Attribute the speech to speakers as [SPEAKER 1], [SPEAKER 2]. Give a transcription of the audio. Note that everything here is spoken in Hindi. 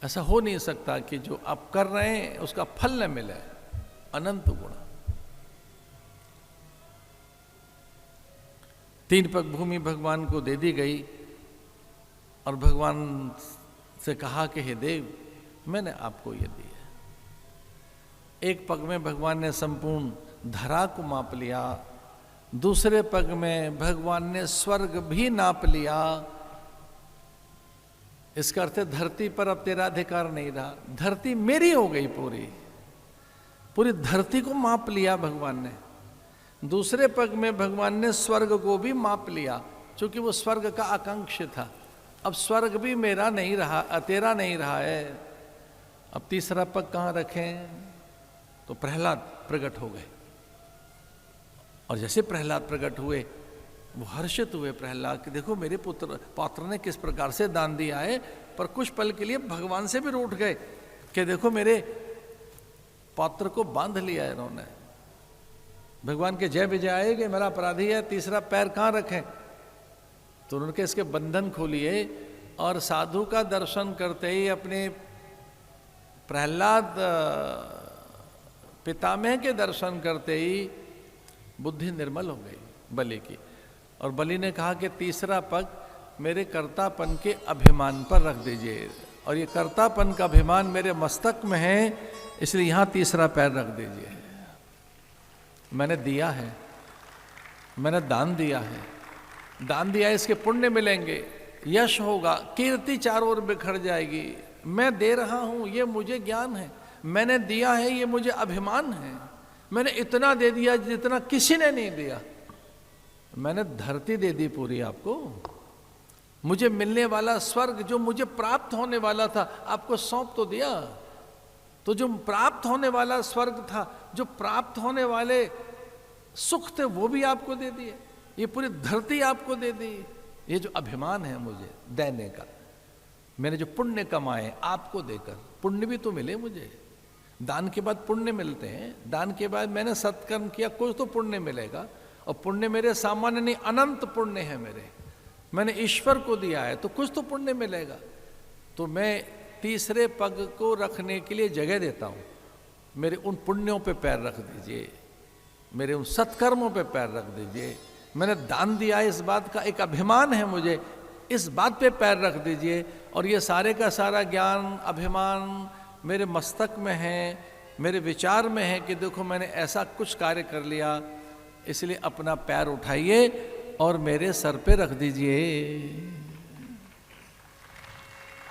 [SPEAKER 1] ऐसा हो नहीं सकता कि जो आप कर रहे हैं उसका फल न मिले। अनंत गुण। 3 पग भूमि भगवान को दे दी गई और भगवान से कहा कि हे देव, मैंने आपको ये दी है। 1 पग में भगवान ने संपूर्ण धरा को माप लिया, दूसरे पग में भगवान ने स्वर्ग भी नाप लिया। इसका अर्थ है धरती पर अब तेरा अधिकार नहीं रहा, धरती मेरी हो गई। पूरी धरती को माप लिया भगवान ने। दूसरे पग में भगवान ने स्वर्ग को भी माप लिया, क्योंकि वो स्वर्ग का आकांक्ष था। अब स्वर्ग भी मेरा नहीं रहा, तेरा नहीं रहा है। अब तीसरा पग कहाँ रखें? तो प्रहलाद प्रकट हो गए। और जैसे प्रहलाद प्रकट हुए, वो हर्षित हुए प्रहलाद कि देखो मेरे पौत्र ने किस प्रकार से दान दिया है। पर कुछ पल के लिए भगवान से भी रूठ गए कि देखो मेरे पौत्र को बांध लिया है इन्होंने। भगवान के जय विजय आएगे, मेरा अपराधी है, तीसरा पैर कहाँ रखें? तो उनके इसके बंधन खोलिए और साधु का दर्शन करते ही अपने प्रहलाद पितामह के दर्शन करते ही बुद्धि निर्मल हो गई बलि की। और बलि ने कहा कि तीसरा पग मेरे कर्तापन के अभिमान पर रख दीजिए, और ये कर्तापन का अभिमान मेरे मस्तक में है, इसलिए यहाँ तीसरा पैर रख दीजिए। मैंने दिया है, मैंने दान दिया है, दान दिया है, इसके पुण्य मिलेंगे, यश होगा, कीर्ति चारों ओर बिखर जाएगी। मैं दे रहा हूँ ये मुझे ज्ञान है, मैंने दिया है ये मुझे अभिमान है। मैंने इतना दे दिया जितना किसी ने नहीं दिया। मैंने धरती दे दी पूरी आपको। मुझे मिलने वाला स्वर्ग जो मुझे प्राप्त होने वाला था आपको सौंप तो दिया। तो जो प्राप्त होने वाला स्वर्ग था, जो प्राप्त होने वाले सुख थे, वो भी आपको दे दिए। ये पूरी धरती आपको दे दी। ये जो अभिमान है मुझे देने का, मैंने जो पुण्य कमाए आपको देकर, पुण्य भी तो मिले मुझे। दान के बाद पुण्य मिलते हैं, दान के बाद मैंने सत्कर्म किया, कुछ तो पुण्य मिलेगा। और पुण्य मेरे सामान्य नहीं, अनंत पुण्य है मेरे। मैंने ईश्वर को दिया है तो कुछ तो पुण्य मिलेगा। तो मैं तीसरे पग को रखने के लिए जगह देता हूँ। मेरे उन पुण्यों पे पैर रख दीजिए, मेरे उन सत्कर्मों पे पैर रख दीजिए। मैंने दान दिया है, इस बात का एक अभिमान है मुझे, इस बात पे पैर रख दीजिए। और ये सारे का सारा ज्ञान अभिमान मेरे मस्तक में है, मेरे विचार में है कि देखो मैंने ऐसा कुछ कार्य कर लिया, इसलिए अपना पैर उठाइए और मेरे सर पे रख दीजिए।